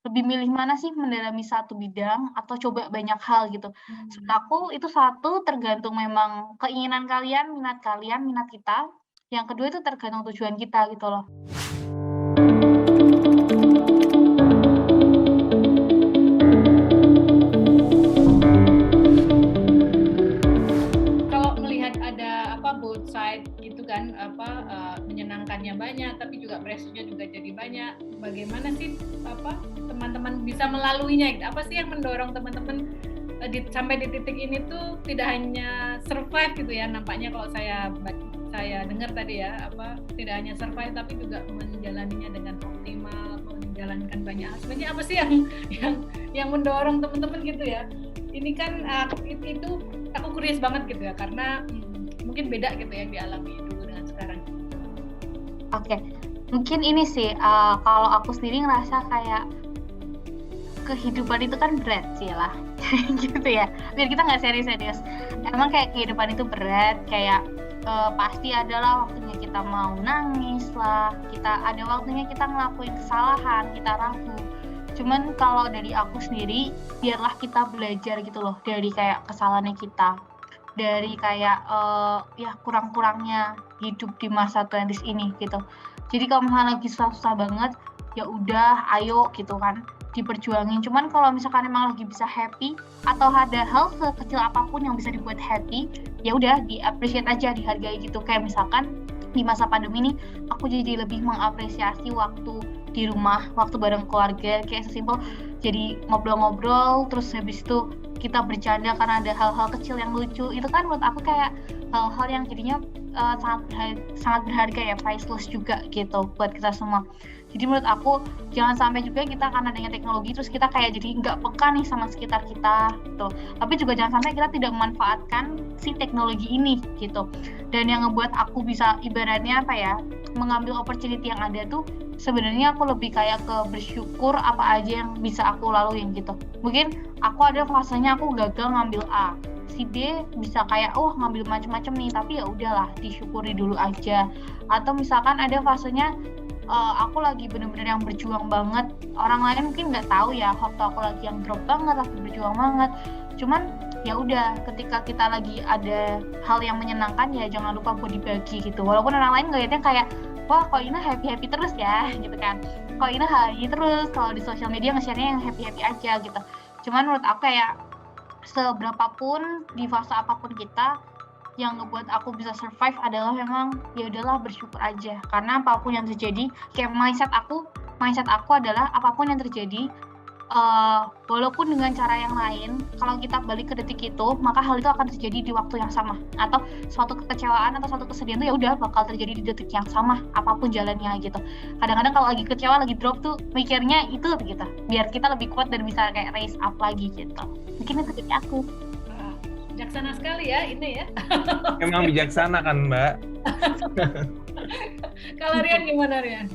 lebih milih mana sih mendalami satu bidang atau coba banyak hal gitu. Menurut aku itu satu tergantung memang keinginan kalian, minat kita. Yang kedua itu tergantung tujuan kita gitu loh. Kalau melihat ada both side gitu kan, menyenangkannya banyak tapi juga pressure-nya juga jadi banyak. Bagaimana sih teman-teman bisa melaluinya? Apa sih yang mendorong teman-teman sampai di titik ini tuh tidak hanya survive gitu ya, nampaknya kalau saya dengar tadi ya, tidak hanya survive tapi juga menjalaninya dengan optimal, menjalankan banyak hal. Sebenarnya apa sih yang mendorong teman-teman gitu ya? Ini kan itu aku curious banget gitu ya, karena mungkin beda gitu yang dialami dulu dengan sekarang. Oke, mungkin ini sih kalau aku sendiri ngerasa kayak kehidupan itu kan berat sih lah, gitu ya. Biar kita nggak serius-serius. Emang kayak kehidupan itu berat, kayak pasti adalah waktunya kita mau nangis lah, ada waktunya kita ngelakuin kesalahan, kita ragu. Cuman kalau dari aku sendiri, biarlah kita belajar gitu loh dari kayak kesalahannya kita, dari kayak ya kurang-kurangnya hidup di masa 20s ini gitu. Jadi kalau misalnya lagi susah-susah banget, ya udah ayo gitu kan diperjuangin. Cuman kalau misalkan emang lagi bisa happy atau ada hal sekecil apapun yang bisa dibuat happy, ya udah di-appreciate aja, dihargai gitu. Kayak misalkan di masa pandemi ini aku jadi lebih mengapresiasi waktu di rumah, waktu bareng keluarga, kayak sesimpel jadi ngobrol-ngobrol, terus habis itu kita bercanda karena ada hal-hal kecil yang lucu. Itu kan menurut aku kayak hal-hal yang jadinya sangat berharga ya, priceless juga gitu buat kita semua. Jadi menurut aku jangan sampai juga kita karena adanya teknologi terus kita kayak jadi nggak peka nih sama sekitar kita gitu. Tapi juga jangan sampai kita tidak memanfaatkan si teknologi ini gitu. Dan yang ngebuat aku bisa ibaratnya mengambil opportunity yang ada tuh sebenarnya aku lebih kayak ke bersyukur apa aja yang bisa aku laluin gitu. Mungkin aku ada fasenya aku gagal ngambil A. Si D bisa kayak ngambil macam-macam nih, tapi ya udahlah disyukuri dulu aja. Atau misalkan ada fasenya aku lagi bener-bener yang berjuang banget. Orang lain mungkin nggak tahu ya waktu aku lagi yang drop banget, lagi berjuang banget. Cuman ya udah, ketika kita lagi ada hal yang menyenangkan ya jangan lupa buat dibagi gitu. Walaupun orang lain ngeliatnya kayak wah kok Ina happy terus ya gitu kan. Kok Ina happy terus kalau di sosial media nge-share-nya yang happy aja gitu. Cuman menurut aku kayak seberapapun di fase apapun kita, yang ngebuat aku bisa survive adalah memang ya udahlah bersyukur aja, karena apapun yang terjadi kayak mindset aku adalah apapun yang terjadi walaupun dengan cara yang lain, kalau kita balik ke detik itu maka hal itu akan terjadi di waktu yang sama, atau suatu kekecewaan atau suatu kesedihan tuh ya udah bakal terjadi di detik yang sama apapun jalannya gitu. Kadang-kadang kalau lagi kecewa, lagi drop tuh mikirnya itu gitu, biar kita lebih kuat dan bisa kayak raise up lagi gitu. Mungkin itu dari aku. Bijaksana sekali ya ini ya. Emang bijaksana kan Mbak? Kalau Rian gimana Rian?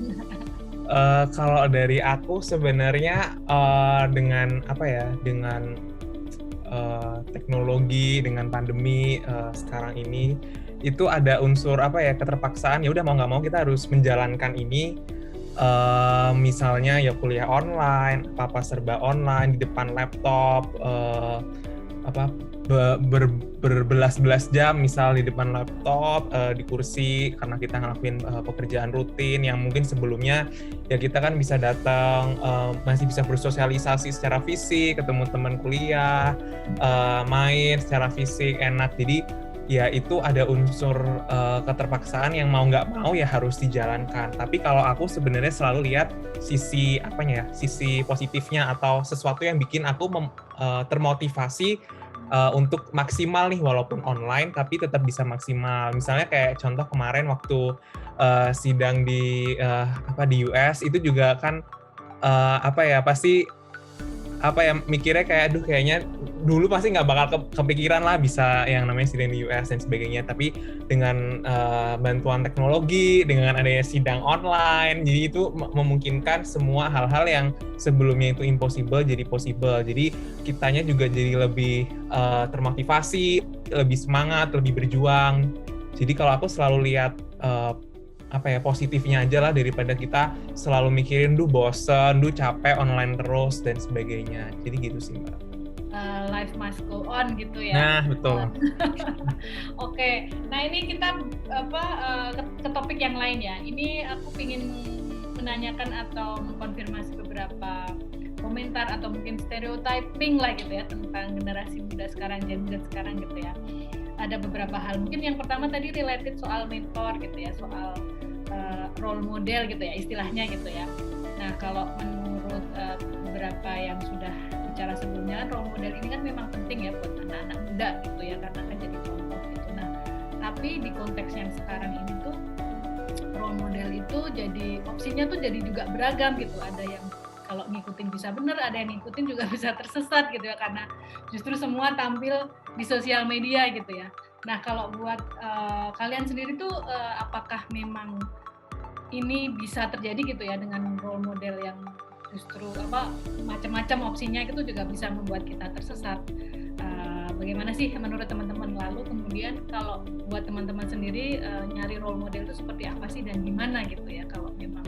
Kalau dari aku sebenarnya dengan teknologi, dengan pandemi sekarang ini itu ada unsur keterpaksaan. Ya udah mau nggak mau kita harus menjalankan ini. Misalnya ya kuliah online, apa serba online di depan laptop, berbelas-belas jam misal di depan laptop, di kursi, karena kita ngelakuin pekerjaan rutin yang mungkin sebelumnya ya kita kan bisa datang, masih bisa bersosialisasi secara fisik, ketemu teman kuliah, main secara fisik enak. Jadi ya itu ada unsur keterpaksaan yang mau nggak mau ya harus dijalankan. Tapi kalau aku sebenarnya selalu lihat sisi positifnya atau sesuatu yang bikin aku termotivasi untuk maksimal nih, walaupun online tapi tetap bisa maksimal. Misalnya kayak contoh kemarin waktu sidang di US itu juga kan pasti mikirnya kayak kayaknya dulu pasti nggak bakal kepikiran lah bisa yang namanya sidang di US dan sebagainya. Tapi dengan bantuan teknologi, dengan adanya sidang online, jadi itu memungkinkan semua hal-hal yang sebelumnya itu impossible jadi possible. Jadi kitanya juga jadi lebih termotivasi, lebih semangat, lebih berjuang. Jadi kalau aku selalu lihat apa ya, positifnya aja lah daripada kita selalu mikirin bosen, capek online terus dan sebagainya. Jadi gitu sih Mbak. Life must go on gitu ya. Nah betul. Oke, nah ini kita ke topik yang lain ya. Ini aku ingin menanyakan atau mengkonfirmasi beberapa komentar atau mungkin stereotyping lah gitu ya tentang generasi muda sekarang, Gen Z sekarang gitu ya. Ada beberapa hal. Mungkin yang pertama tadi related soal mentor gitu ya, soal role model gitu ya istilahnya gitu ya. Nah kalau menurut beberapa yang sudah bicara sebelumnya, role model ini kan memang penting ya buat anak-anak muda gitu ya, karena kan jadi contoh gitu. Nah tapi di konteks yang sekarang ini tuh role model itu jadi opsinya tuh jadi juga beragam gitu. Ada yang kalau ngikutin bisa bener, ada yang ngikutin juga bisa tersesat gitu ya, karena justru semua tampil di sosial media gitu ya. Nah kalau buat kalian sendiri tuh apakah memang ini bisa terjadi gitu ya dengan role model yang justru macam-macam opsinya itu juga bisa membuat kita tersesat. Bagaimana sih menurut teman-teman? Lalu kemudian kalau buat teman-teman sendiri nyari role model itu seperti apa sih dan gimana gitu ya kalau memang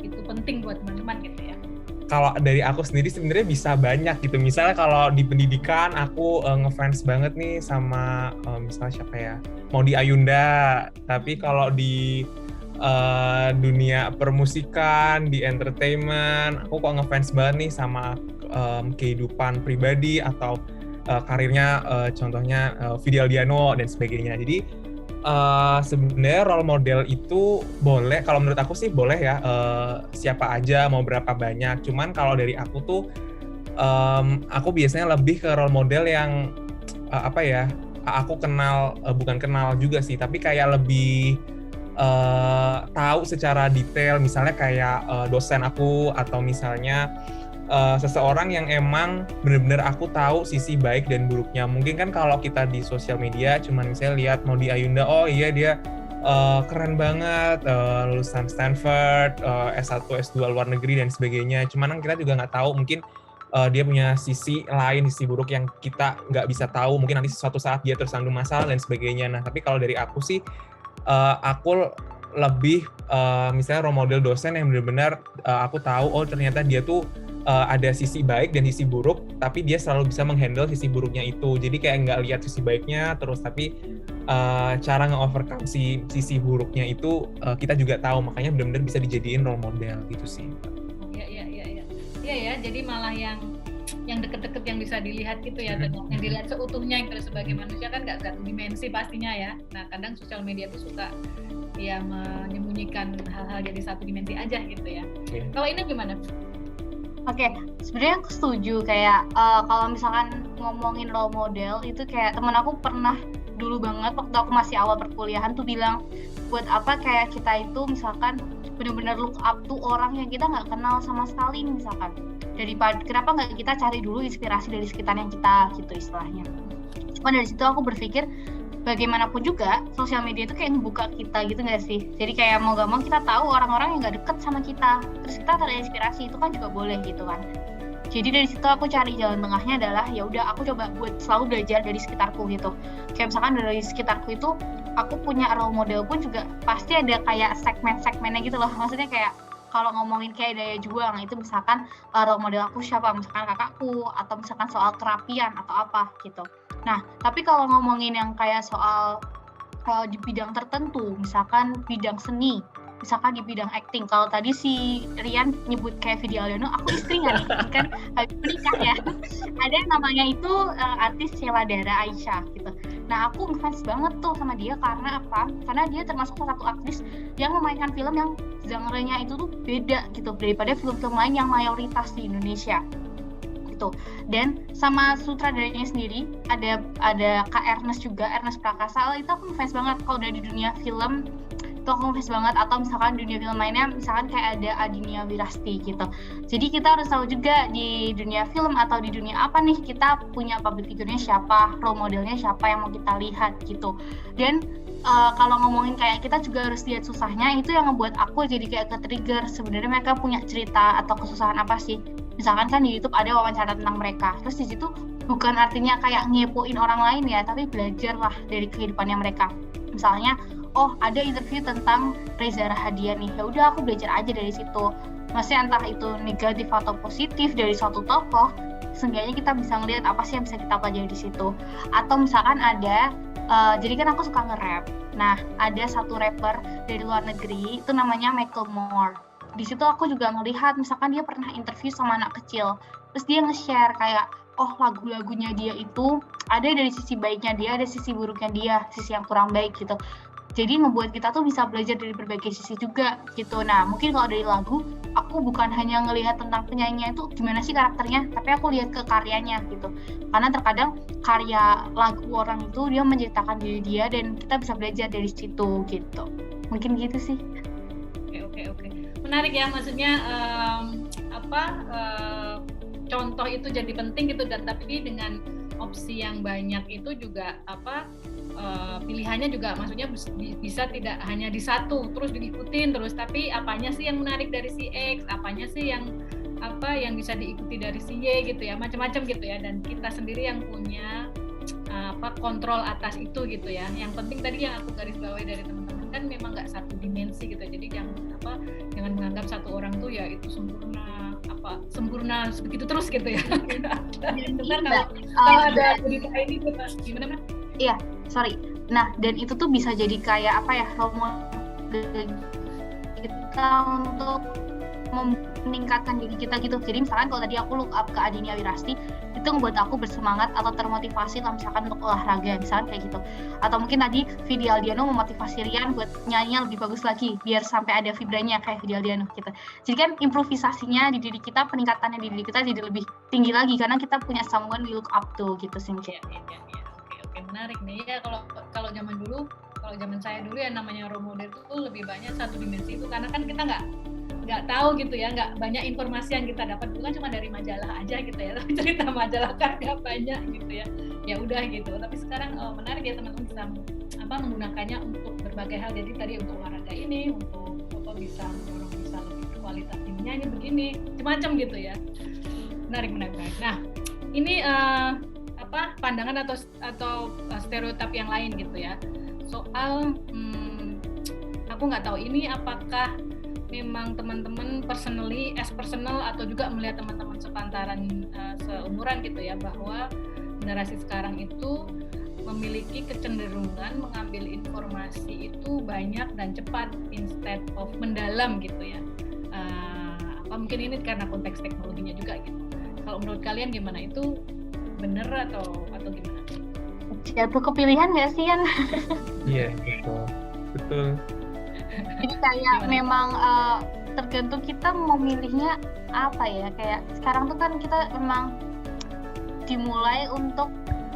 itu penting buat teman-teman gitu ya. Kalau dari aku sendiri sebenarnya bisa banyak gitu. Misalnya kalau di pendidikan aku ngefans banget nih sama misalnya siapa ya, Maudy Ayunda. Tapi kalau di dunia permusikan, di entertainment, aku kok ngefans banget nih sama kehidupan pribadi atau karirnya, contohnya Vidi Aldiano dan sebagainya. Jadi sebenarnya role model itu boleh, kalau menurut aku sih boleh ya, siapa aja mau berapa banyak. Cuman kalau dari aku tuh aku biasanya lebih ke role model yang aku kenal, bukan kenal juga sih, tapi kayak lebih tahu secara detail. Misalnya kayak dosen aku, atau misalnya seseorang yang emang benar-benar aku tahu sisi baik dan buruknya. Mungkin kan kalau kita di sosial media cuman misalnya lihat Maudy Ayunda, oh iya dia keren banget, lulusan Stanford, S1, S2 luar negeri dan sebagainya. Cuman kan kita juga nggak tahu, mungkin dia punya sisi lain, sisi buruk yang kita nggak bisa tahu. Mungkin nanti suatu saat dia tersandung masalah dan sebagainya. Nah tapi kalau dari aku sih, aku lebih misalnya role model dosen yang benar-benar aku tahu, oh ternyata dia tuh ada sisi baik dan sisi buruk, tapi dia selalu bisa menghandle sisi buruknya itu. Jadi kayak nggak lihat sisi baiknya terus, tapi cara nge-overcome sisi buruknya itu kita juga tahu. Makanya benar-benar bisa dijadiin role model gitu sih. Iya ya, jadi malah yang deket-deket yang bisa dilihat gitu ya, yang dilihat seutuhnya gitu. Sebagai manusia kan nggak satu dimensi pastinya ya. Nah kadang sosial media tuh suka ya menyembunyikan hal-hal jadi satu dimensi aja gitu ya. Okay. Kalau ini gimana? Oke, sebenarnya aku setuju kayak kalau misalkan ngomongin role model itu kayak temen aku pernah dulu banget waktu aku masih awal perkuliahan tuh bilang, buat apa kayak kita itu misalkan benar-benar look up tuh orang yang kita nggak kenal sama sekali nih misalkan. Daripada kenapa nggak kita cari dulu inspirasi dari sekitarnya kita gitu istilahnya. Cuma dari situ aku berpikir bagaimanapun juga sosial media itu kayak ngebuka kita gitu nggak sih? Jadi kayak mau gak mau kita tahu orang-orang yang nggak deket sama kita, terus kita terinspirasi, itu kan juga boleh gitu kan. Jadi dari situ aku cari jalan tengahnya adalah ya udah aku coba buat selalu belajar dari sekitarku gitu. Kayak misalkan dari sekitarku itu aku punya role model pun juga pasti ada kayak segmen-segmennya gitu loh. Maksudnya kayak kalau ngomongin kayak daya juang itu misalkan role model aku siapa, misalkan kakakku atau misalkan soal kerapian atau apa gitu. Nah, tapi kalau ngomongin yang kayak soal di bidang tertentu, misalkan bidang seni, misalkan di bidang acting. Kalau tadi si Rian nyebut kayak Vidi Aldiano, aku istri nggak nih, kan habis menikah ya. Ada yang namanya itu artis Sheila Dara Aisyah gitu. Nah, aku ngefans banget tuh sama dia karena apa? Karena dia termasuk satu aktris yang memainkan film yang genre-nya itu tuh beda gitu daripada film-film lain yang mayoritas di Indonesia. Gitu. Dan sama sutradaranya sendiri ada Kak Ernest juga, Ernest Prakasa. Itu aku ngefans banget kalau udah di dunia film. Itu aku ngefans banget, atau misalkan dunia film lainnya misalkan kayak ada Adinia Wirasti gitu. Jadi kita harus tahu juga di dunia film atau di dunia apa nih kita punya public figure-nya siapa, role modelnya siapa yang mau kita lihat gitu. Dan kalau ngomongin kayak kita juga harus lihat susahnya, itu yang ngebuat aku jadi kayak ke-trigger sebenarnya mereka punya cerita atau kesusahan apa sih. Misalkan kan di YouTube ada wawancara tentang mereka, terus di situ bukan artinya kayak ngepoin orang lain ya, tapi belajar lah dari kehidupannya mereka. Misalnya, oh ada interview tentang Reza Rahadian nih, ya udah aku belajar aja dari situ. Maksudnya entah itu negatif atau positif dari suatu tokoh, seenggaknya kita bisa ngelihat apa sih yang bisa kita pelajari di situ. Atau misalkan ada, jadi kan aku suka nge-rap. Nah, ada satu rapper dari luar negeri, itu namanya Macklemore. Di situ aku juga ngelihat, misalkan dia pernah interview sama anak kecil, terus dia nge-share kayak, oh lagu-lagunya dia itu ada dari sisi baiknya dia, ada sisi buruknya dia, sisi yang kurang baik gitu. Jadi ngebuat kita tuh bisa belajar dari berbagai sisi juga gitu. Nah, mungkin kalau dari lagu, aku bukan hanya ngelihat tentang penyanyinya itu gimana sih karakternya, tapi aku lihat ke karyanya gitu. Karena terkadang karya lagu orang itu dia menceritakan diri dia dan kita bisa belajar dari situ gitu. Mungkin gitu sih. Oke. Menarik ya, maksudnya contoh itu jadi penting gitu, dan tapi dengan opsi yang banyak itu juga pilihannya juga maksudnya bisa tidak hanya di satu terus diikutin terus, tapi apanya sih yang menarik dari si X, apanya sih yang bisa diikuti dari si Y gitu ya, macam-macam gitu ya, dan kita sendiri yang punya kontrol atas itu gitu ya. Yang penting tadi yang aku garis bawahi dari teman-teman kan memang nggak satu dimensi gitu, jadi jangan menganggap satu orang tuh ya itu sempurna begitu terus gitu ya. Benar kalau ada berita ini gimana? Iya, sorry. Nah, dan itu tuh bisa jadi kayak role model kita untuk meningkatkan diri kita gitu. Jadi misalkan kalau tadi aku look up ke Adinia Wirasti, itu membuat aku bersemangat atau termotivasi lah misalkan untuk olahraga, misalkan kayak gitu. Atau mungkin tadi Vidi Aldiano memotivasi Rian buat nyanyi lebih bagus lagi, biar sampai ada vibranya kayak Vidi Aldiano gitu. Jadi kan improvisasinya di diri kita, peningkatannya di diri kita jadi lebih tinggi lagi karena kita punya someone we look up to gitu sih. Oke, menarik nih ya. Kalau zaman saya dulu ya namanya role model itu lebih banyak satu dimensi itu, karena kan kita nggak tahu gitu ya, nggak banyak informasi yang kita dapat, bukan cuma dari majalah aja gitu ya, tapi cerita majalah kan nggak banyak gitu ya udah gitu. Tapi sekarang menarik ya teman-teman bisa menggunakannya untuk berbagai hal. Jadi tadi untuk olahraga ini, untuk bisa lebih berkualitas menyanyi begini, macam-macam gitu ya. Menarik. Nah, ini pandangan atau stereotip yang lain gitu ya soal aku nggak tahu ini apakah memang teman-teman personal atau juga melihat teman-teman sepantaran seumuran gitu ya, bahwa generasi sekarang itu memiliki kecenderungan mengambil informasi itu banyak dan cepat instead of mendalam gitu ya. Mungkin ini karena konteks teknologinya juga gitu. Kalau menurut kalian gimana, itu bener atau gimana? Jatuh kepilihan nggak sih, Yan? Iya, betul. Jadi kayak memang tergantung kita mau milihnya apa ya. Kayak sekarang tuh kan kita memang dimulai untuk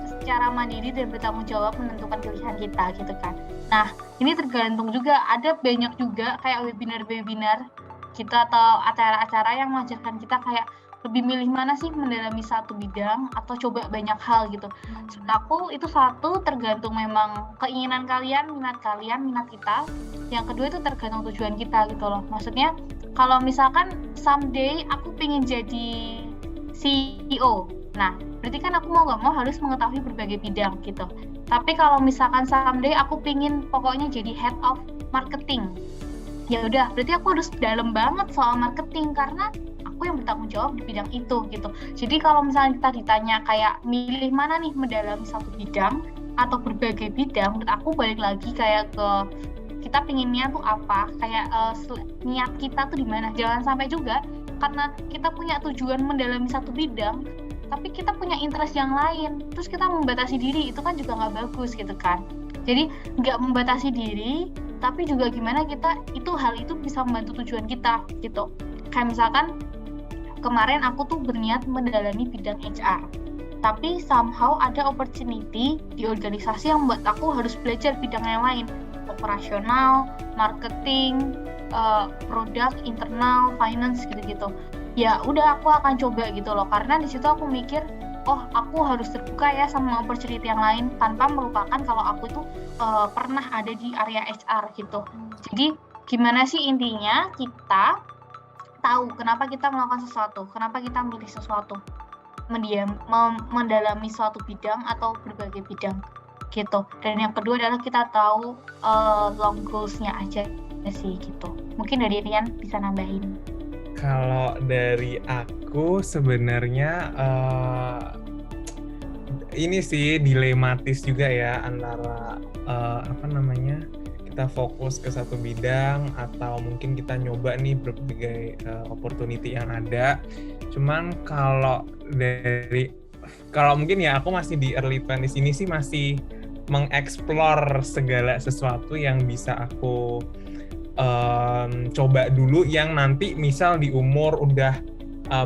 secara mandiri dan bertanggung jawab menentukan pilihan kita gitu kan. Nah, ini tergantung juga, ada banyak juga kayak webinar-webinar kita atau acara-acara yang mengajarkan kita kayak lebih milih mana sih, mendalami satu bidang atau coba banyak hal gitu. Menurut aku itu satu tergantung memang keinginan kalian, minat kita. Yang kedua itu tergantung tujuan kita gitu loh. Maksudnya kalau misalkan someday aku pengen jadi CEO, nah berarti kan aku mau gak mau harus mengetahui berbagai bidang gitu. Tapi kalau misalkan someday aku pengen pokoknya jadi head of marketing, ya udah berarti aku harus dalam banget soal marketing karena aku yang bertanggung jawab di bidang itu gitu. Jadi kalau misalnya kita ditanya kayak milih mana nih, mendalami satu bidang atau berbagai bidang, menurut aku balik lagi kayak ke kita pinginnya tuh apa, kayak niat kita tuh di mana. Jangan sampai juga karena kita punya tujuan mendalami satu bidang tapi kita punya interest yang lain terus kita membatasi diri, itu kan juga nggak bagus gitu kan. Jadi nggak membatasi diri tapi juga gimana kita hal itu bisa membantu tujuan kita gitu. Kayak misalkan kemarin aku tuh berniat mendalami bidang HR, tapi somehow ada opportunity di organisasi yang membuat aku harus belajar bidang yang lain, operasional, marketing, produk, internal, finance gitu-gitu. Ya udah aku akan coba gitu loh, karena di situ aku mikir, oh aku harus terbuka ya sama opportunity yang lain tanpa melupakan kalau aku itu pernah ada di area HR gitu. Jadi gimana sih intinya kita tahu kenapa kita melakukan sesuatu, kenapa kita memilih sesuatu, mendalami suatu bidang atau berbagai bidang. gitu. Dan yang kedua adalah kita tahu long goals-nya aja sih gitu. Mungkin dari Rian bisa nambahin. Kalau dari aku sebenarnya ini sih dilematis juga ya antara kita fokus ke satu bidang atau mungkin kita nyoba nih berbagai opportunity yang ada. Cuman kalau mungkin ya aku masih di early 20s ini sih masih mengeksplor segala sesuatu yang bisa aku coba dulu, yang nanti misal di umur udah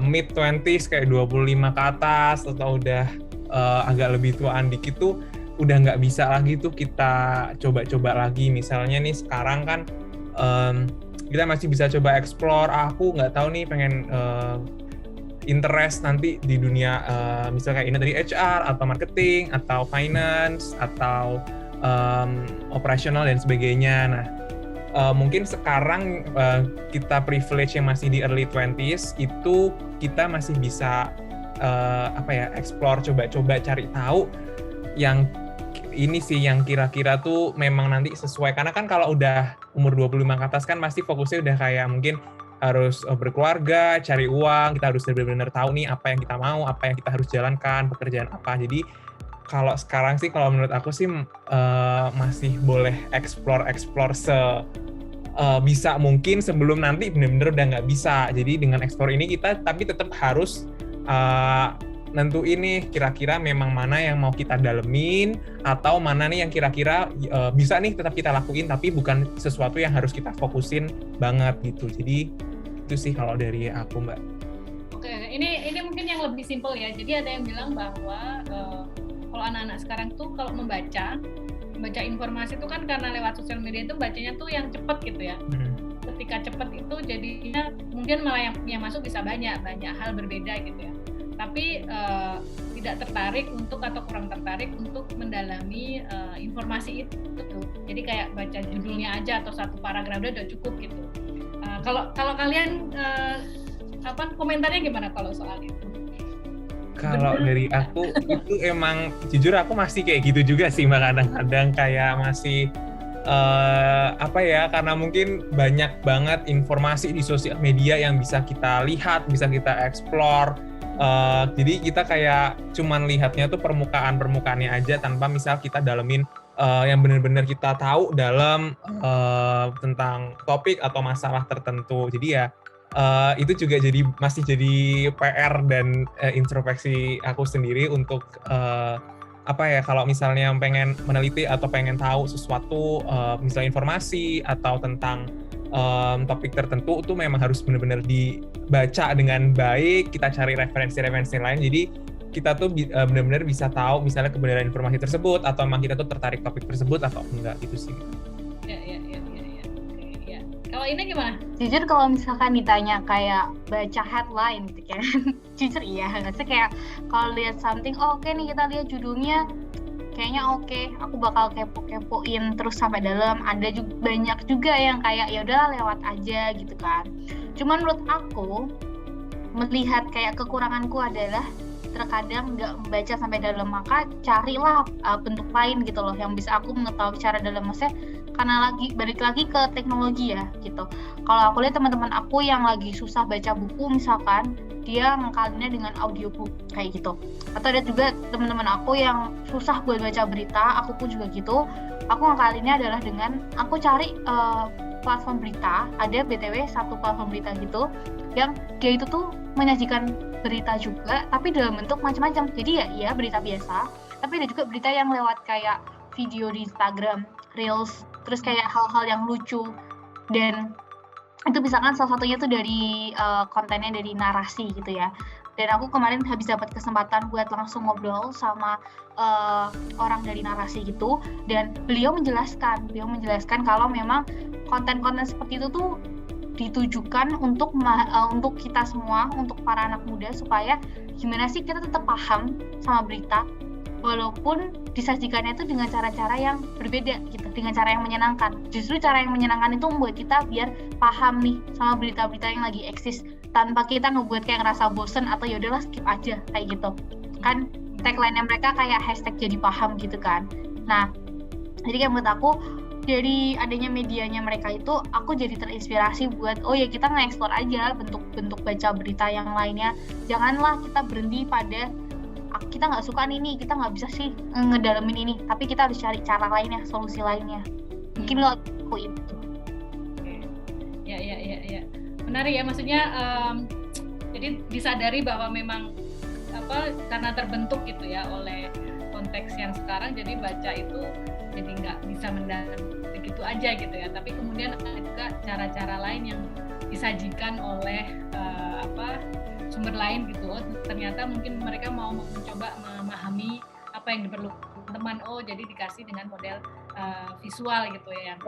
mid 20s kayak 25 ke atas atau udah agak lebih tuaan dikit tuh udah nggak bisa lagi tuh kita coba-coba lagi. Misalnya nih sekarang kan kita masih bisa coba explore, aku nggak tahu nih pengen interest nanti di dunia misalnya kayak ini dari HR atau marketing atau finance atau operasional dan sebagainya. Nah mungkin sekarang kita privilege yang masih di early 20s itu kita masih bisa explore, coba-coba cari tahu yang ini sih yang kira-kira tuh memang nanti sesuai. Karena kan kalau udah umur 25 ke atas kan pasti fokusnya udah kayak mungkin harus berkeluarga, cari uang, kita harus benar-benar tahu nih apa yang kita mau, apa yang kita harus jalankan, pekerjaan apa. Jadi kalau sekarang sih kalau menurut aku sih masih boleh explore bisa mungkin sebelum nanti benar-benar udah nggak bisa. Jadi dengan explore ini kita tapi tetap harus nentuin nih kira-kira memang mana yang mau kita dalemin atau mana nih yang kira-kira bisa nih tetap kita lakuin tapi bukan sesuatu yang harus kita fokusin banget gitu. Jadi itu sih kalau dari aku, Mbak. Oke, ini mungkin yang lebih simpel ya. Jadi ada yang bilang bahwa kalau anak-anak sekarang tuh kalau membaca informasi itu kan karena lewat sosial media itu bacanya tuh yang cepat gitu ya. Ketika cepat itu jadinya mungkin malah yang masuk bisa banyak hal berbeda gitu ya. Tapi tidak tertarik atau kurang tertarik untuk mendalami informasi itu. Jadi kayak baca judulnya aja atau satu paragraf udah cukup gitu. Kalau kalian komentarnya gimana kalau soal itu? Kalau dari aku itu emang jujur aku masih kayak gitu juga sih, Mbak. Kadang-kadang kayak masih karena mungkin banyak banget informasi di sosial media yang bisa kita lihat, bisa kita explore. Jadi kita kayak cuman lihatnya tuh permukaannya aja tanpa misal kita dalemin yang benar-benar kita tahu dalam tentang topik atau masalah tertentu. Jadi ya itu juga masih jadi PR dan introspeksi aku sendiri untuk kalau misalnya pengen meneliti atau pengen tahu sesuatu misalnya informasi atau tentang topik tertentu itu memang harus benar-benar dibaca dengan baik, kita cari referensi lain, jadi kita tuh benar-benar bisa tahu misalnya kebenaran informasi tersebut atau memang kita tuh tertarik topik tersebut atau enggak gitu sih. Ya. Kalau ini gimana? Jujur kalau misalkan ditanya kayak baca headline gitu kan, jujur iya, nggak kayak kalau lihat something, oke nih kita lihat judulnya, kayaknya oke, aku bakal kepo-kepoin terus sampai dalam. Ada juga banyak juga yang kayak ya udahlah lewat aja gitu kan. Cuman menurut aku melihat kayak kekuranganku adalah terkadang nggak membaca sampai dalam, maka carilah bentuk lain gitu loh yang bisa aku mengetahui cara dalam, maksudnya karena balik lagi ke teknologi ya gitu. Kalau aku lihat teman-teman aku yang lagi susah baca buku misalkan, dia ngakalinnya dengan audiobook kayak gitu. Atau ada juga teman-teman aku yang susah buat baca berita, aku pun juga gitu. Aku ngakalinnya adalah dengan aku cari platform berita, ada BTW satu platform berita gitu yang dia itu tuh menyajikan berita juga tapi dalam bentuk macam-macam. Jadi ya berita biasa, tapi ada juga berita yang lewat kayak video di Instagram, Reels, terus kayak hal-hal yang lucu. Dan itu misalkan salah satunya tuh dari kontennya dari narasi gitu ya. Dan aku kemarin habis dapat kesempatan buat langsung ngobrol sama orang dari narasi gitu, dan beliau menjelaskan kalau memang konten-konten seperti itu tuh ditujukan untuk kita semua, untuk para anak muda, supaya gimana sih kita tetap paham sama berita walaupun disajikannya itu dengan cara-cara yang berbeda gitu, dengan cara yang menyenangkan. Justru cara yang menyenangkan itu membuat kita biar paham nih sama berita-berita yang lagi eksis tanpa kita ngebuat kayak ngerasa bosen atau yaudahlah skip aja kayak gitu. Kan tagline-nya mereka kayak #jadi paham gitu kan. Nah, jadi kayak menurut aku dari adanya medianya mereka itu, aku jadi terinspirasi buat oh ya kita nge-explore aja bentuk-bentuk baca berita yang lainnya. Janganlah kita berhenti pada kita nggak suka ini, kita nggak bisa sih ngedalamin ini, tapi kita harus cari cara lainnya, solusi lainnya. Mungkin lo aku itu. Ya. Menarik ya, maksudnya jadi disadari bahwa memang karena terbentuk gitu ya oleh konteks yang sekarang, jadi baca itu jadi nggak bisa mendalam begitu aja gitu ya, tapi kemudian ada juga cara-cara lain yang disajikan oleh sumber lain gitu. Ternyata mungkin mereka mau mencoba memahami apa yang diperlukan teman, jadi dikasih dengan model visual gitu ya, yang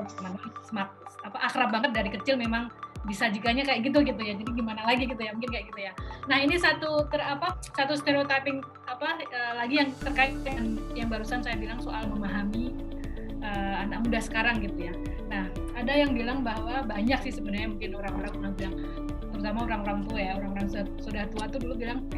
smart akrab banget dari kecil memang disajikannya kayak gitu ya, jadi gimana lagi gitu ya, mungkin kayak gitu ya. Nah ini satu stereotyping lagi yang terkait dengan yang barusan saya bilang soal memahami anak muda sekarang gitu ya. Nah ada yang bilang bahwa banyak sih sebenarnya, mungkin orang-orang bilang, terutama orang-orang tua ya, orang-orang sudah tua tuh dulu bilang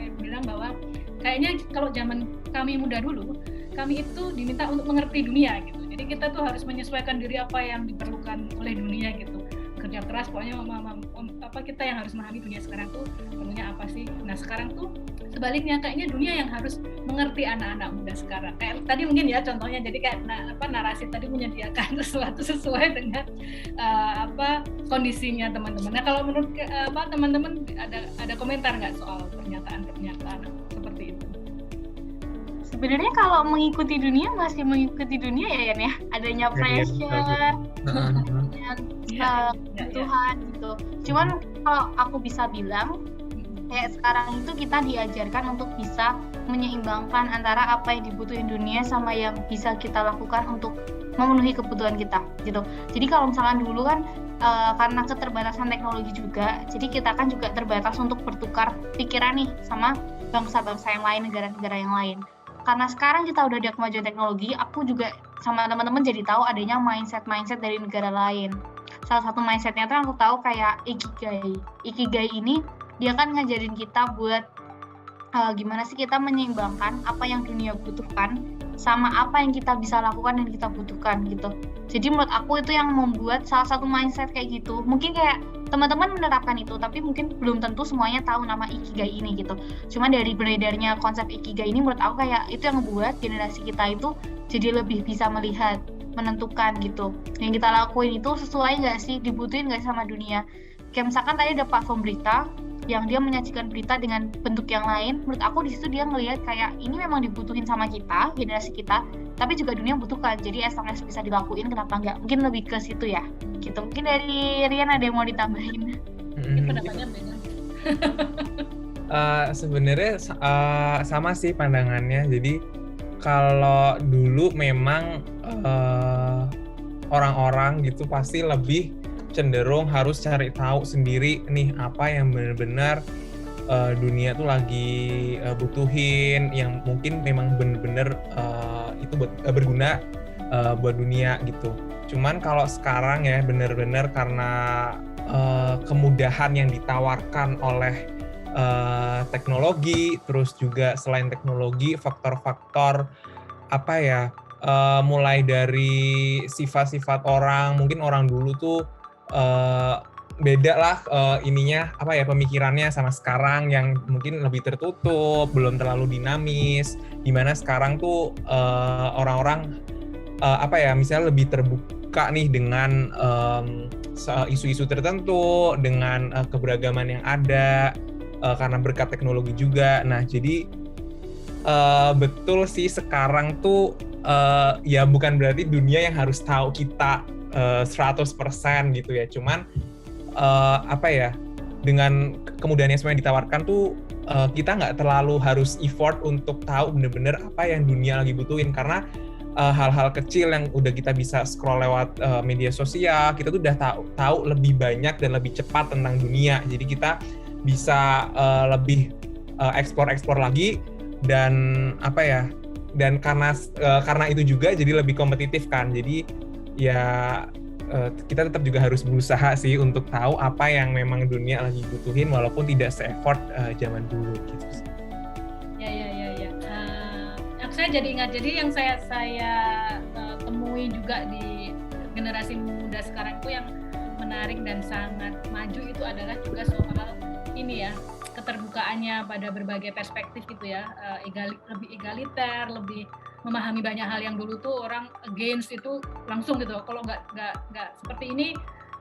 bahwa kayaknya kalau zaman kami muda dulu, kami itu diminta untuk mengerti dunia gitu. Jadi kita tuh harus menyesuaikan diri apa yang diperlukan oleh dunia gitu. Kerja keras, pokoknya kita yang harus memahami dunia sekarang tuh perlunya apa sih. Nah sekarang tuh sebaliknya, kayaknya dunia yang harus mengerti anak-anak muda sekarang. Kayak tadi mungkin ya contohnya, jadi kayak narasi tadi menyediakan sesuatu sesuai dengan kondisinya teman-teman. Nah kalau menurut teman-teman ada komentar nggak soal pernyataan seperti itu? Sebenarnya kalau mengikuti dunia masih mengikuti dunia ya Yan ya, adanya pressure, kebutuhan gitu. Cuman kalau aku bisa bilang kayak sekarang itu kita diajarkan untuk bisa menyeimbangkan antara apa yang dibutuhin dunia sama yang bisa kita lakukan untuk memenuhi kebutuhan kita gitu. Jadi kalau misalkan dulu kan karena keterbatasan teknologi juga, jadi kita kan juga terbatas untuk bertukar pikiran nih sama bangsa-bangsa yang lain, negara-negara yang lain. Karena sekarang kita udah ada kemajuan teknologi, aku juga sama teman-teman jadi tahu adanya mindset dari negara lain. Salah satu mindsetnya tuh aku tahu kayak Ikigai. Ikigai ini dia kan ngajarin kita buat gimana sih kita menyeimbangkan apa yang dunia butuhkan sama apa yang kita bisa lakukan dan kita butuhkan gitu. Jadi menurut aku itu yang membuat salah satu mindset kayak gitu. Mungkin kayak teman-teman menerapkan itu, tapi mungkin belum tentu semuanya tahu nama Ikigai ini gitu. Cuma dari beredarnya konsep Ikigai ini menurut aku kayak itu yang membuat generasi kita itu jadi lebih bisa melihat, menentukan gitu. Yang kita lakuin itu sesuai nggak sih, dibutuhin nggak sama dunia. Kayak misalkan tadi ada platform berita yang dia menyajikan berita dengan bentuk yang lain, menurut aku di situ dia ngelihat kayak ini memang dibutuhin sama kita, generasi kita, tapi juga dunia butuhkan. Jadi as long as bisa dilakuin, kenapa enggak? Mungkin lebih ke situ ya. Gitu. Mungkin dari Rian ada yang mau ditambahin? Mungkin pendapatnya beda. Sebenarnya sama sih pandangannya. Jadi kalau dulu memang orang-orang gitu pasti lebih cenderung harus cari tahu sendiri nih apa yang benar-benar dunia tuh lagi butuhin, yang mungkin memang benar-benar itu berguna buat dunia gitu. Cuman kalau sekarang ya benar-benar karena kemudahan yang ditawarkan oleh teknologi, terus juga selain teknologi faktor-faktor mulai dari sifat-sifat orang, mungkin orang dulu tuh beda lah pemikirannya sama sekarang yang mungkin lebih tertutup, belum terlalu dinamis, dimana sekarang tuh orang-orang misalnya lebih terbuka nih dengan isu-isu tertentu, dengan keberagaman yang ada karena berkat teknologi juga. Nah jadi betul sih sekarang tuh ya bukan berarti dunia yang harus tahu kita 100% gitu ya, cuman dengan kemudahan yang semuanya ditawarkan tuh kita nggak terlalu harus effort untuk tahu bener-bener apa yang dunia lagi butuhin, karena hal-hal kecil yang udah kita bisa scroll lewat media sosial, kita tuh udah tahu lebih banyak dan lebih cepat tentang dunia, jadi kita bisa lebih explore lagi dan dan karena itu juga jadi lebih kompetitif kan. Jadi ya kita tetap juga harus berusaha sih untuk tahu apa yang memang dunia lagi butuhin walaupun tidak se-effort zaman dulu gitu sih. Ya. Saya jadi ingat, jadi yang saya temui juga di generasi muda sekarang itu yang menarik dan sangat maju itu adalah juga soal ini ya, keterbukaannya pada berbagai perspektif gitu ya, lebih egaliter, lebih memahami banyak hal yang dulu tuh orang against itu langsung gitu, kalau nggak seperti ini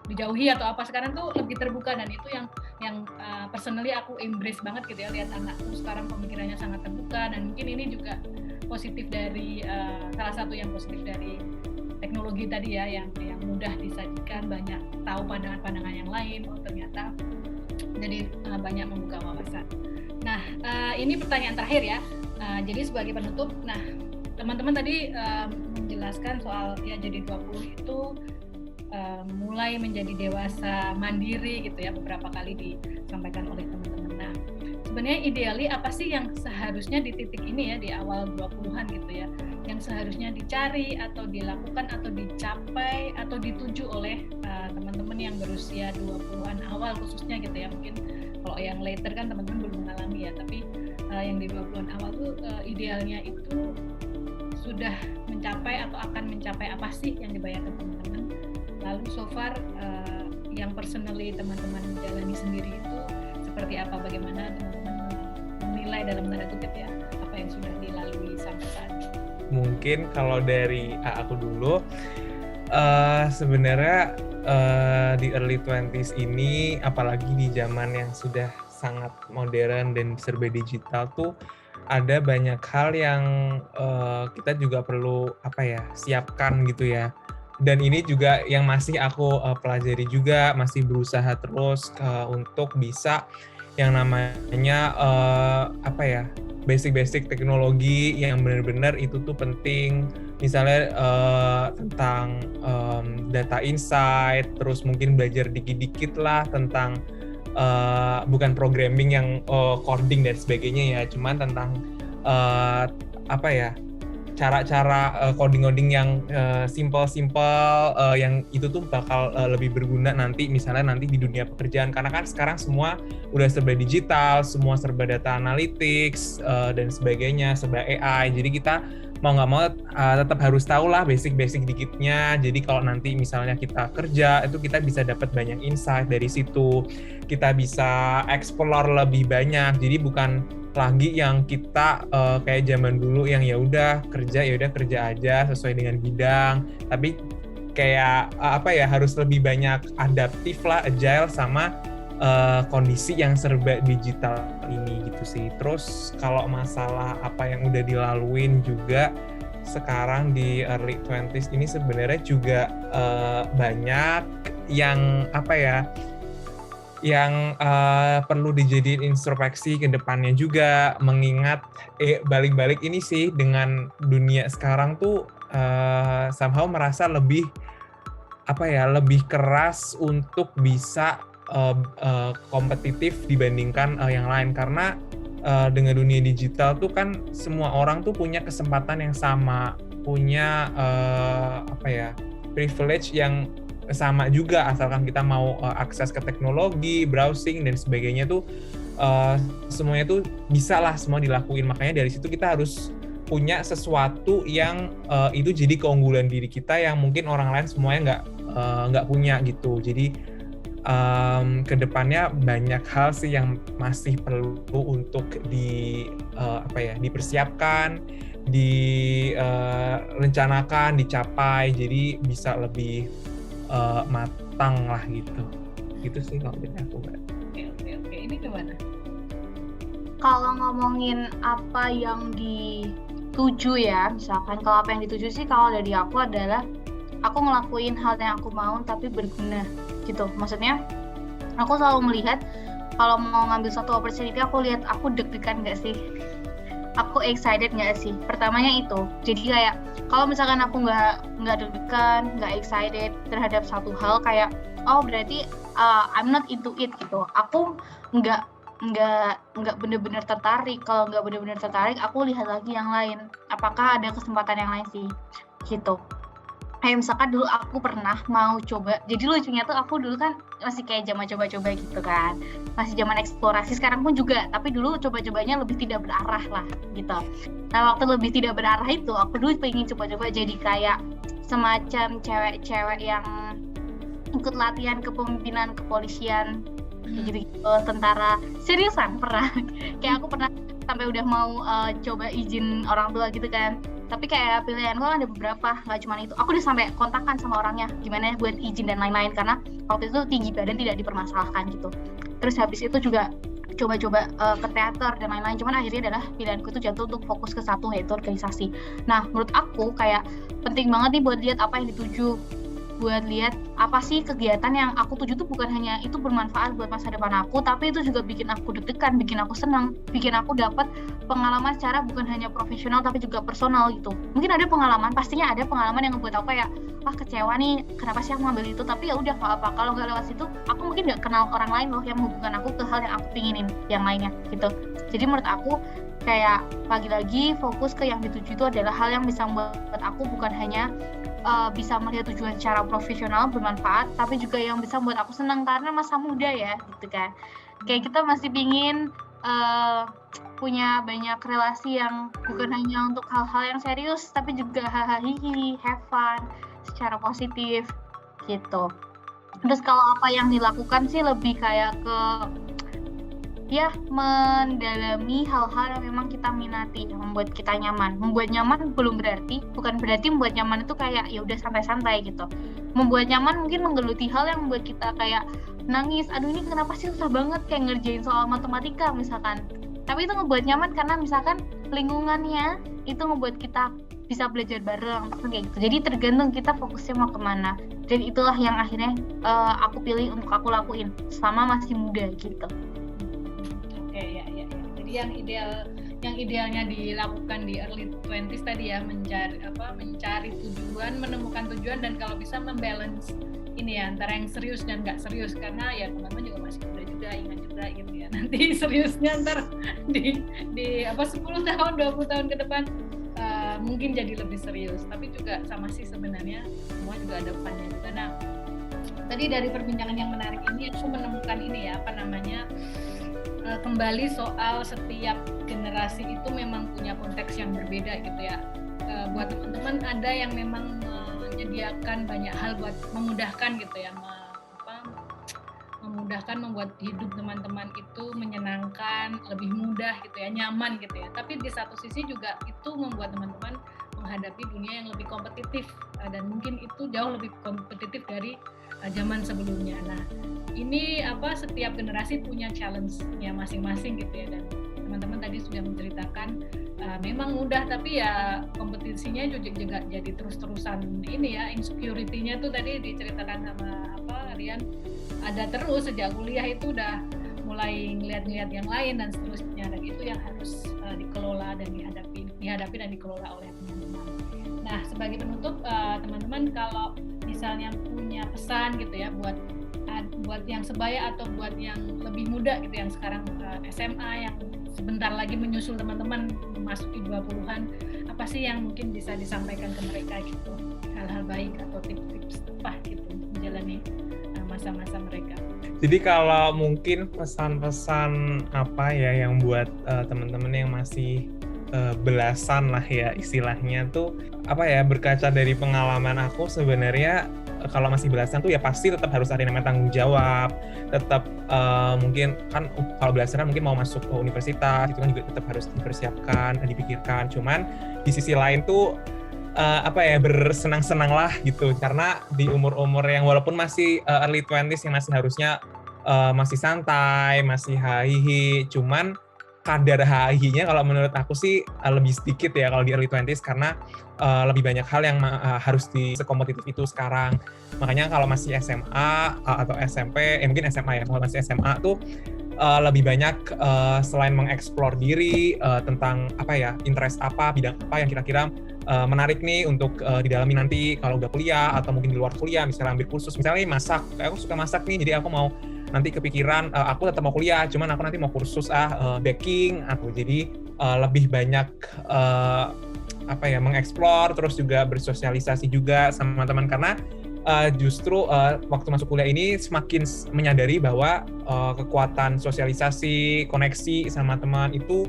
dijauhi atau apa. Sekarang tuh lebih terbuka, dan itu yang personally aku embrace banget gitu ya, lihat anakku sekarang pemikirannya sangat terbuka. Dan mungkin ini juga positif dari salah satu yang positif dari teknologi tadi ya, yang mudah disajikan, banyak tahu pandangan-pandangan yang lain, ternyata jadi banyak membuka wawasan. Nah, ini pertanyaan terakhir ya. Jadi sebagai penutup, nah teman-teman tadi menjelaskan soal ya jadi 20 itu mulai menjadi dewasa mandiri gitu ya, beberapa kali disampaikan oleh teman-teman. Nah, sebenarnya ideally apa sih yang seharusnya di titik ini ya, di awal 20-an gitu ya, yang seharusnya dicari atau dilakukan atau dicapai atau dituju oleh teman-teman yang berusia 20-an awal khususnya gitu ya. Mungkin kalau yang later kan teman-teman belum mengalami ya, tapi yang di 20-an awal tuh idealnya itu sudah mencapai atau akan mencapai apa sih yang dibayangkan teman-teman. Lalu so far yang personally teman-teman jalani sendiri itu seperti apa, bagaimana teman-teman menilai dalam tanda kutip ya apa yang sudah dilalui sampai saat ini. Mungkin kalau dari aku dulu, sebenarnya di early 20s ini, apalagi di zaman yang sudah sangat modern dan serba digital tuh, ada banyak hal yang kita juga perlu siapkan gitu ya. Dan ini juga yang masih aku pelajari juga, masih berusaha terus untuk bisa yang namanya basic teknologi yang benar-benar itu tuh penting. Misalnya tentang data insight, terus mungkin belajar dikit-dikit lah tentang bukan programming yang coding dan sebagainya ya, cuman tentang cara-cara coding yang simple yang itu tuh bakal lebih berguna nanti di dunia pekerjaan, karena kan sekarang semua udah serba digital, semua serba data analytics dan sebagainya, serba AI. Jadi kita mau nggak mau tetap harus tahu lah basic dikitnya. Jadi kalau nanti misalnya kita kerja, itu kita bisa dapat banyak insight dari situ, kita bisa explore lebih banyak. Jadi bukan lagi yang kita kayak zaman dulu yang ya udah kerja aja sesuai dengan bidang, tapi kayak harus lebih banyak adaptif lah, agile sama kondisi yang serba digital ini gitu sih. Terus kalau masalah apa yang udah dilaluin juga sekarang di early 20s ini sebenarnya juga banyak yang yang perlu dijadiin introspeksi ke depannya juga, mengingat balik-balik ini sih dengan dunia sekarang tuh somehow merasa lebih keras untuk bisa kompetitif dibandingkan yang lain, karena dengan dunia digital tuh kan semua orang tuh punya kesempatan yang sama, punya privilege yang sama juga, asalkan kita mau akses ke teknologi, browsing dan sebagainya tuh semuanya tuh bisa lah semua dilakuin. Makanya dari situ kita harus punya sesuatu yang itu jadi keunggulan diri kita yang mungkin orang lain semuanya nggak punya gitu. Jadi kedepannya banyak hal sih yang masih perlu untuk dipersiapkan, direncanakan, dicapai, jadi bisa lebih matang lah gitu sih kalau dari aku, Mbak. Oke, ini gimana? Kalau ngomongin apa yang dituju ya, misalkan kalau apa yang dituju sih kalau dari aku adalah aku ngelakuin hal yang aku mau tapi berguna gitu. Maksudnya aku selalu melihat kalau mau ngambil satu opportunity, aku lihat aku deg-degan nggak sih, aku excited nggak sih, pertamanya itu. Jadi kayak kalau misalkan aku nggak deg-degan, nggak excited terhadap satu hal, kayak oh berarti I'm not into it gitu, aku nggak benar-benar tertarik. Kalau nggak benar-benar tertarik, aku lihat lagi yang lain, apakah ada kesempatan yang lain sih gitu. kayak misalkan dulu aku pernah mau coba, jadi lucunya tuh aku dulu kan masih kayak zaman coba-coba gitu kan, masih zaman eksplorasi, sekarang pun juga, tapi dulu coba-cobanya lebih tidak berarah lah gitu. Nah waktu lebih tidak berarah itu, aku dulu pengen coba-coba jadi kayak semacam cewek-cewek yang ikut latihan kepemimpinan kepolisian, gitu, tentara, seriusan pernah. Kayak aku pernah sampai udah mau coba izin orang tua gitu kan, tapi kayak pilihan gue ada beberapa, nggak cuma itu. Aku udah sampai kontakkan sama orangnya gimana buat izin dan lain-lain, karena waktu itu tinggi badan tidak dipermasalahkan gitu. Terus habis itu juga coba-coba ke teater dan lain-lain, cuman akhirnya adalah pilihanku itu jatuh untuk fokus ke satu, yaitu organisasi. Nah menurut aku kayak penting banget nih buat lihat apa yang dituju, buat lihat apa sih kegiatan yang aku tuju tuh bukan hanya itu bermanfaat buat masa depan aku, tapi itu juga bikin aku deg-degan, bikin aku senang, bikin aku dapat pengalaman secara bukan hanya profesional tapi juga personal gitu. Mungkin ada pengalaman, pastinya ada pengalaman yang membuat aku kayak kecewa nih, kenapa sih aku ngambil itu, tapi ya udah nggak apa, kalau nggak lewat situ aku mungkin nggak kenal orang lain loh yang menghubungkan aku ke hal yang aku pinginin yang lainnya gitu. Jadi menurut aku kayak lagi-lagi fokus ke yang dituju itu adalah hal yang bisa membuat aku bukan hanya bisa melihat tujuan secara profesional bermanfaat, tapi juga yang bisa membuat aku senang karena masa muda ya gitu kan. Kayak kita masih pingin punya banyak relasi yang bukan hanya untuk hal-hal yang serius, tapi juga hahaha, have fun secara positif gitu. Terus kalau apa yang dilakukan sih lebih kayak ke ya mendalami hal-hal yang memang kita minati, yang membuat kita nyaman. Membuat nyaman bukan berarti membuat nyaman itu kayak ya udah santai-santai gitu. Membuat nyaman mungkin menggeluti hal yang membuat kita kayak nangis, aduh ini kenapa sih susah banget kayak ngerjain soal matematika misalkan. Tapi itu ngebuat nyaman karena misalkan lingkungannya itu ngebuat kita bisa belajar bareng kayak gitu. Jadi tergantung kita fokusnya mau kemana. Dan itulah yang akhirnya aku pilih untuk aku lakuin selama masih muda gitu. Ya. Jadi yang idealnya dilakukan di early 20s tadi ya, mencari tujuan, menemukan tujuan, dan kalau bisa membalance ini ya antara yang serius dan nggak serius, karena ya teman-teman juga masih muda juga, ingat juga gitu ya, nanti seriusnya ntar di 10 tahun 20 tahun ke depan mungkin jadi lebih serius, tapi juga sama sih sebenarnya semua juga ada funnya juga. Nah tadi dari perbincangan yang menarik ini aku menemukan ini ya kembali soal setiap generasi itu memang punya konteks yang berbeda gitu ya. Buat teman-teman ada yang memang menyediakan banyak hal buat memudahkan gitu ya, memudahkan, membuat hidup teman-teman itu menyenangkan, lebih mudah gitu ya, nyaman gitu ya. Tapi di satu sisi juga itu membuat teman-teman menghadapi dunia yang lebih kompetitif, dan mungkin itu jauh lebih kompetitif dari zaman sebelumnya. Nah, ini setiap generasi punya challenge-nya masing-masing gitu ya, dan teman-teman tadi sudah menceritakan memang mudah, tapi ya kompetisinya juga jadi terus-terusan ini ya, insecurity-nya tuh tadi diceritakan sama Rian, ada terus sejak kuliah itu udah mulai ngeliat-ngeliat yang lain dan seterusnya, dan itu yang harus dikelola dan dihadapi dan dikelola oleh teman-teman. Nah, sebagai penutup, teman-teman kalau misalnya punya pesan gitu ya buat yang sebaya atau buat yang lebih muda gitu, yang sekarang SMA, yang sebentar lagi menyusul teman-teman memasuki 20-an, apa sih yang mungkin bisa disampaikan ke mereka gitu, hal-hal baik atau tips-tips apa gitu untuk menjalani masa-masa mereka. Jadi kalau mungkin pesan-pesan apa ya yang buat teman-teman yang masih belasan lah ya istilahnya tuh, berkaca dari pengalaman aku sebenarnya kalau masih belasan tuh ya pasti tetap harus ada namanya tanggung jawab, tetap mungkin kan kalau belasan kan mungkin mau masuk ke universitas itu kan juga tetap harus dipersiapkan dan dipikirkan. Cuman di sisi lain tuh bersenang-senang lah gitu, karena di umur-umur yang walaupun masih early 20s yang masih harusnya masih santai, masih hahihi, cuman kadar hahihinya kalau menurut aku sih lebih sedikit ya kalau di early 20s, karena lebih banyak hal yang harus sekompetitif itu sekarang. Makanya kalau masih SMA atau SMP, mungkin SMA ya, kalau masih SMA tuh lebih banyak selain mengeksplor diri tentang interest bidang apa yang kira-kira menarik nih untuk didalami nanti kalau udah kuliah atau mungkin di luar kuliah, misalnya ambil kursus, misalnya masak, aku suka masak nih, jadi aku mau nanti kepikiran aku tetap mau kuliah, cuman aku nanti mau kursus baking, aku jadi lebih banyak mengeksplor, terus juga bersosialisasi juga sama teman, karena justru waktu masuk kuliah ini semakin menyadari bahwa kekuatan sosialisasi, koneksi sama teman itu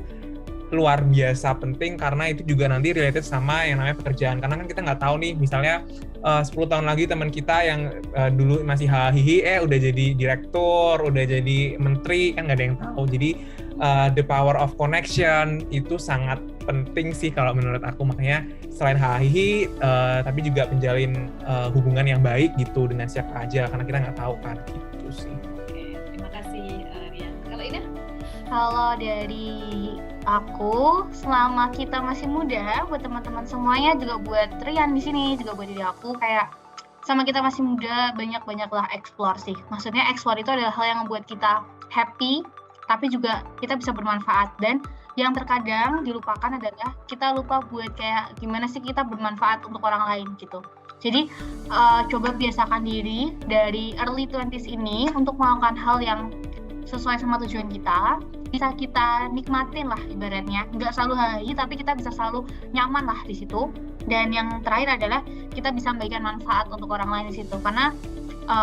luar biasa penting, karena itu juga nanti related sama yang namanya pekerjaan. Karena kan kita nggak tahu nih, misalnya 10 tahun lagi teman kita yang dulu masih hahihi udah jadi direktur, udah jadi menteri, kan nggak ada yang tahu. Jadi the power of connection itu sangat penting sih kalau menurut aku. Makanya selain hahihi, tapi juga menjalin hubungan yang baik gitu dengan siapa aja, karena kita nggak tahu kan, gitu sih. Oke, terima kasih Rian. Kalau Ina? Kalau dari aku, selama kita masih muda, buat teman-teman semuanya, juga buat Rian di sini, juga buat diri aku, kayak sama kita masih muda, banyak-banyaklah explore sih. Maksudnya explore itu adalah hal yang membuat kita happy, tapi juga kita bisa bermanfaat. Dan yang terkadang dilupakan adalah kita lupa buat kayak gimana sih kita bermanfaat untuk orang lain gitu. Jadi coba biasakan diri dari early 20s ini untuk melakukan hal yang sesuai sama tujuan kita, bisa kita nikmatin lah ibaratnya, nggak selalu hahi tapi kita bisa selalu nyaman lah di situ. Dan yang terakhir adalah kita bisa memberikan manfaat untuk orang lain di situ, karena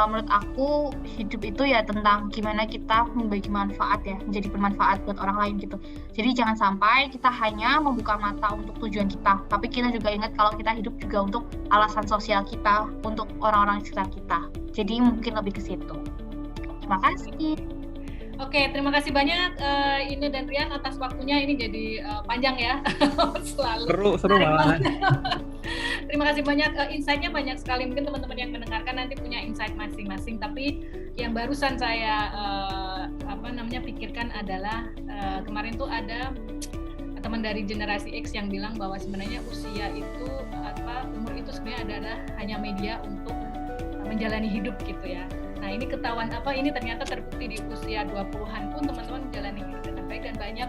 menurut aku hidup itu ya tentang gimana kita membagi manfaat ya, menjadi bermanfaat buat orang lain gitu. Jadi jangan sampai kita hanya membuka mata untuk tujuan kita, tapi kita juga ingat kalau kita hidup juga untuk alasan sosial kita, untuk orang-orang di sekitar kita. Jadi mungkin lebih ke situ. Terima kasih. Oke, terima kasih banyak Ine dan Rian atas waktunya. Ini jadi panjang ya. Selalu Seru banget. Terima kasih banyak, insight-nya banyak sekali. Mungkin teman-teman yang mendengarkan nanti punya insight masing-masing. Tapi yang barusan saya pikirkan adalah kemarin tuh ada teman dari generasi X yang bilang bahwa sebenarnya usia itu umur itu sebenarnya adalah hanya media untuk menjalani hidup gitu ya. Nah, ini ketahuan ini ternyata terbukti di usia 20-an pun teman-teman menjalani hidup dengan baik, dan banyak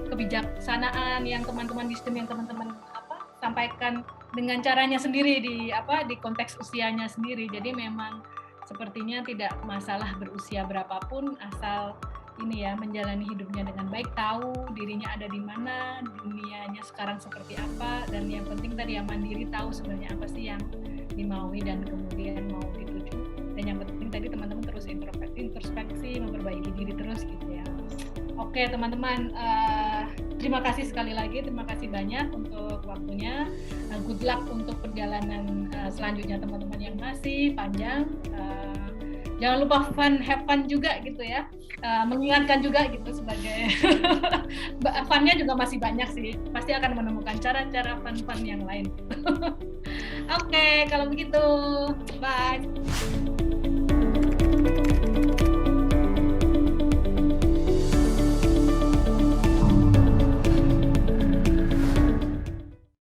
kebijaksanaan yang teman-teman wisdom yang teman-teman sampaikan dengan caranya sendiri di konteks usianya sendiri. Jadi memang sepertinya tidak masalah berusia berapapun, asal ini ya menjalani hidupnya dengan baik, tahu dirinya ada di mana, dunianya sekarang seperti apa, dan yang penting tadi yang mandiri, tahu sebenarnya apa sih yang dimaui dan kemudian mau dituju. Dan yang penting tadi teman-teman terus introspeksi, memperbaiki diri terus gitu ya. Oke teman-teman, terima kasih sekali lagi, terima kasih banyak untuk waktunya. Good luck untuk perjalanan selanjutnya teman-teman yang masih panjang. Jangan lupa have fun juga gitu ya. Mengingatkan juga gitu sebagai fun-nya juga masih banyak sih. Pasti akan menemukan cara-cara fun-fun yang lain. Oke, kalau begitu, bye.